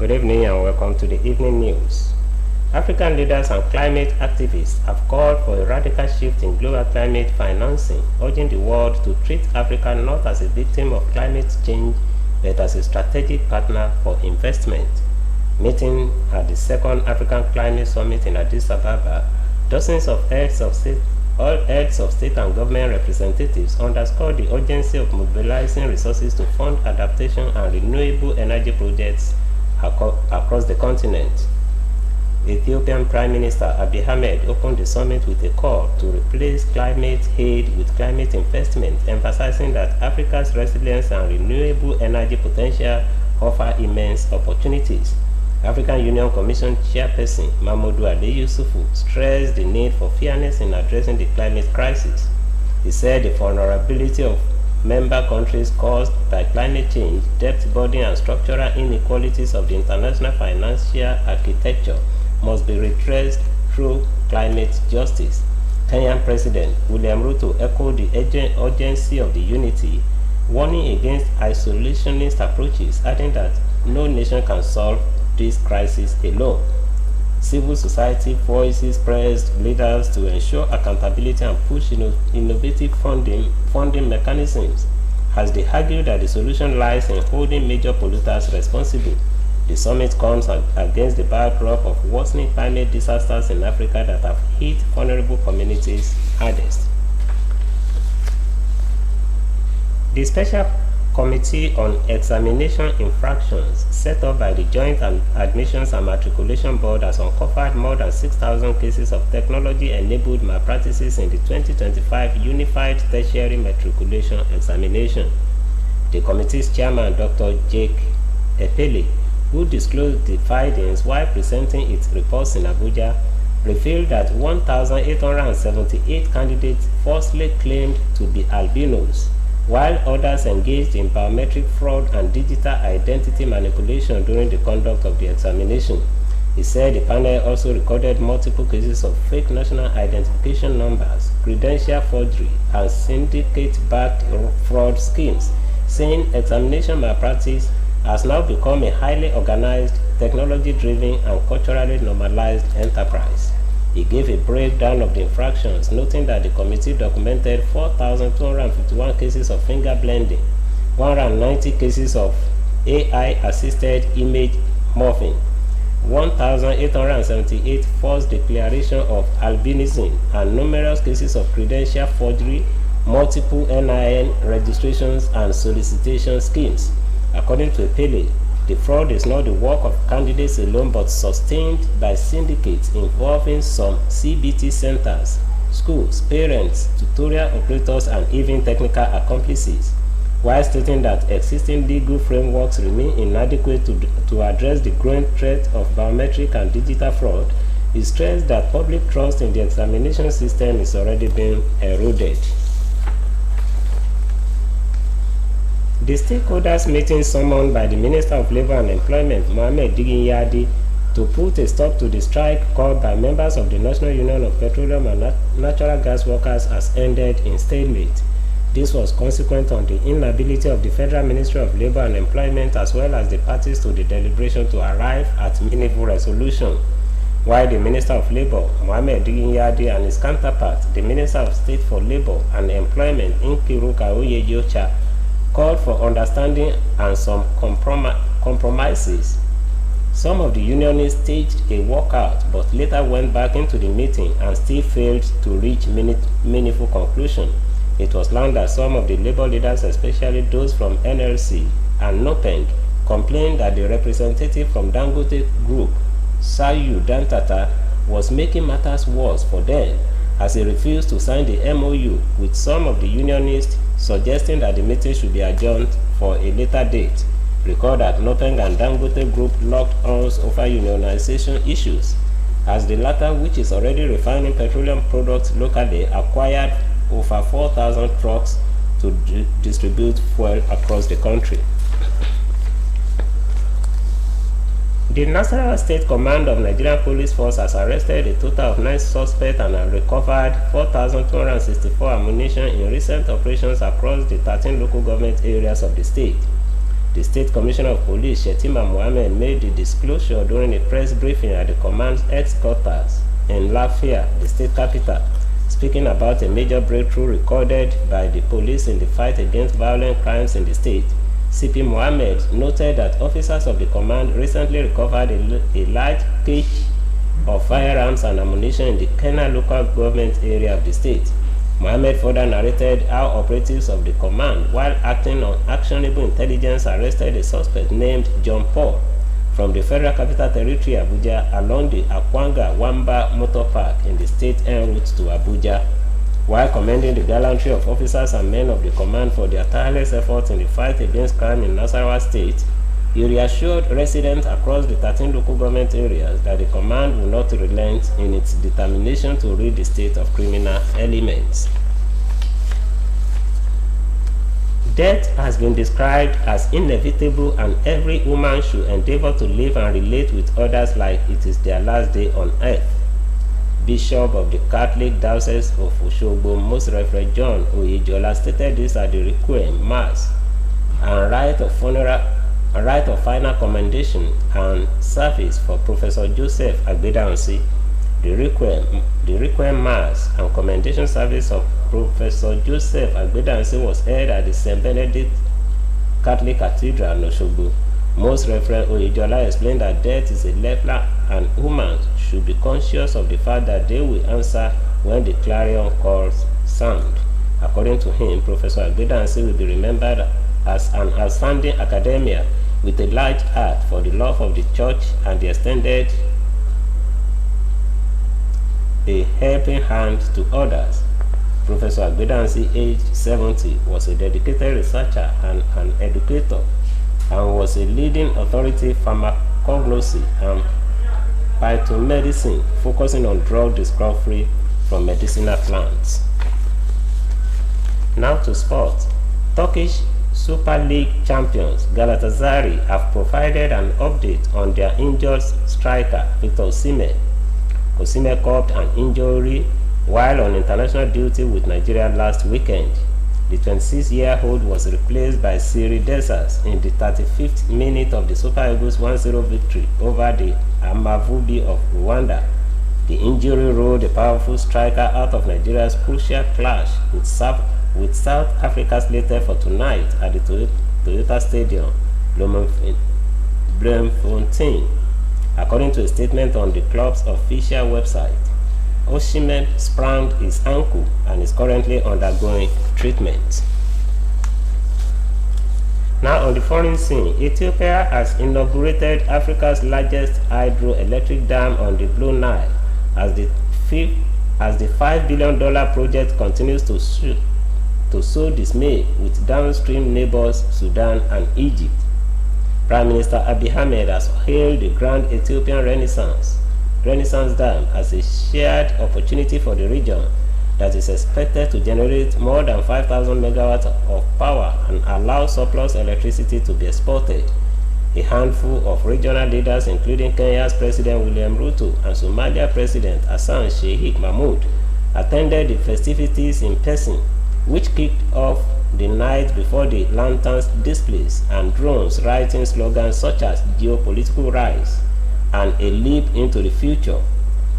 Good evening and welcome to the evening news. African leaders and climate activists have called for a radical shift in global climate financing, urging the world to treat Africa not as a victim of climate change but as a strategic partner for investment. Meeting at the second African Climate Summit in Addis Ababa, dozens of heads of state and government representatives underscored the urgency of mobilizing resources to fund adaptation and renewable energy projects across the continent. Ethiopian Prime Minister Abiy Ahmed opened the summit with a call to replace climate aid with climate investment, emphasizing that Africa's resilience and renewable energy potential offer immense opportunities. African Union Commission Chairperson Mamadou Ali Yusufu stressed the need for fairness in addressing the climate crisis. He said the vulnerability of member countries caused by climate change, debt burden, and structural inequalities of the international financial architecture must be redressed through climate justice. Kenyan President William Ruto echoed the urgency of the unity, warning against isolationist approaches, adding that no nation can solve this crisis alone. Civil society voices pressed leaders to ensure accountability and push innovative funding mechanisms, as they argue that the solution lies in holding major polluters responsible. The summit comes against the backdrop of worsening climate disasters in Africa that have hit vulnerable communities hardest. The Special Committee on Examination Infractions set up by the Joint Admissions and Matriculation Board has uncovered more than 6,000 cases of technology-enabled malpractices in the 2025 Unified Tertiary Matriculation Examination. The committee's chairman, Dr. Jake Epele, who disclosed the findings while presenting its reports in Abuja, revealed that 1,878 candidates falsely claimed to be albinos, while others engaged in biometric fraud and digital identity manipulation during the conduct of the examination. He said the panel also recorded multiple cases of fake national identification numbers, credential forgery, and syndicate-backed fraud schemes, saying examination malpractice has now become a highly organized, technology-driven, and culturally normalized enterprise. He gave a breakdown of the infractions, noting that the committee documented 4,251 cases of finger blending, 190 cases of AI-assisted image morphing, 1,878 false declaration of albinism, and numerous cases of credential forgery, multiple NIN registrations, and solicitation schemes. According to Epele, the fraud is not the work of candidates alone but sustained by syndicates involving some CBT centers, schools, parents, tutorial operators, and even technical accomplices. While stating that existing legal frameworks remain inadequate to address the growing threat of biometric and digital fraud, he stressed that public trust in the examination system is already being eroded. The stakeholders meeting summoned by the Minister of Labour and Employment, Mohammed Diginyadi, to put a stop to the strike called by members of the National Union of Petroleum and Natural Gas Workers has ended in stalemate. This was consequent on the inability of the Federal Ministry of Labour and Employment as well as the parties to the deliberation to arrive at meaningful resolution. While the Minister of Labour, Mohammed Diginyadi, and his counterpart, the Minister of State for Labour and Employment, Nkiru Kaoyejocha, called for understanding and some compromises. Some of the unionists staged a walkout but later went back into the meeting and still failed to reach meaningful conclusion. It was learned that some of the labor leaders, especially those from NLC and NOPENG, complained that the representative from Dangote Group, Sayu Dantata, was making matters worse for them as he refused to sign the MOU with some of the unionists, suggesting that the meeting should be adjourned for a later date. Recall that Nopeng and Dangote Group locked arms over unionization issues, as the latter, which is already refining petroleum products locally, acquired over 4,000 trucks to distribute fuel across the country. The National State Command of Nigerian Police Force has arrested a total of 9 suspects and have recovered 4,264 ammunition in recent operations across the 13 local government areas of the state. The State Commissioner of Police, Shetima Mohammed, made the disclosure during a press briefing at the command's headquarters in Lafia, the state capital, speaking about a major breakthrough recorded by the police in the fight against violent crimes in the state. CP Mohammed noted that officers of the command recently recovered a large cache of firearms and ammunition in the Kenya local government area of the state. Mohammed further narrated how operatives of the command, while acting on actionable intelligence, arrested a suspect named John Paul from the Federal Capital Territory, Abuja, along the Akwanga-Wamba Motor Park in the state en route to Abuja. While commending the gallantry of officers and men of the command for their tireless efforts in the fight against crime in Nasarawa State, he reassured residents across the 13 local government areas that the command will not relent in its determination to rid the state of criminal elements. Death has been described as inevitable, and every woman should endeavor to live and relate with others like it is their last day on earth. Bishop of the Catholic Diocese of Osogbo, Most Reverend John Oyejola, stated this at the Requiem Mass and rite of final commendation and service for Professor Joseph Agbedansi. The Requiem Mass and commendation service of Professor Joseph Agbedansi was held at the St. Benedict Catholic Cathedral in Osogbo. Most Reverend Oyejola explained that death is a leveler and humans should be conscious of the fact that they will answer when the clarion calls sound. According to him, Professor Agbedansi will be remembered as an outstanding academician with a large heart for the love of the church and the extended a helping hand to others. Professor Agbedansi, aged 70, was a dedicated researcher and an educator, and was a leading authority pharmacognosy and phytomedicine, focusing on drug discovery from medicinal plants. Now to sport. Turkish Super League champions Galatasaray have provided an update on their injured striker Victor Osimhen. Osimhen copped an injury while on international duty with Nigeria last weekend. The 26-year-old was replaced by Siri Desas in the 35th minute of the Super Eagles 1-0 victory over the Amavubi of Rwanda. The injury ruled the powerful striker out of Nigeria's crucial clash with South Africa slated for tonight at the Toyota Stadium, Bloemfontein. According to a statement on the club's official website, Osimhen sprained his ankle and is currently undergoing treatment. Now on the foreign scene, Ethiopia has inaugurated Africa's largest hydroelectric dam on the Blue Nile as the $5 billion project continues to sow dismay with downstream neighbors Sudan and Egypt. Prime Minister Abiy Ahmed has hailed the Grand Ethiopian Renaissance Dam as a shared opportunity for the region that is expected to generate more than 5,000 megawatts of power and allow surplus electricity to be exported. A handful of regional leaders, including Kenya's President William Ruto and Somalia President Hassan Sheikh Mahmoud, attended the festivities in person, which kicked off the night before the lanterns displays and drones writing slogans such as geopolitical rise and a leap into the future.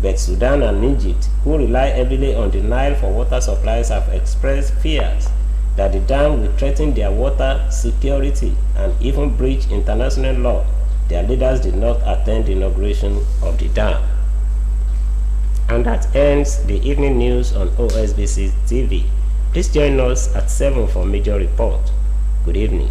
But Sudan and Egypt, who rely heavily on the Nile for water supplies, have expressed fears that the dam will threaten their water security and even breach international law. Their leaders did not attend the inauguration of the dam. And that ends the evening news on OSBC TV. Please join us at 7 for major report. Good evening.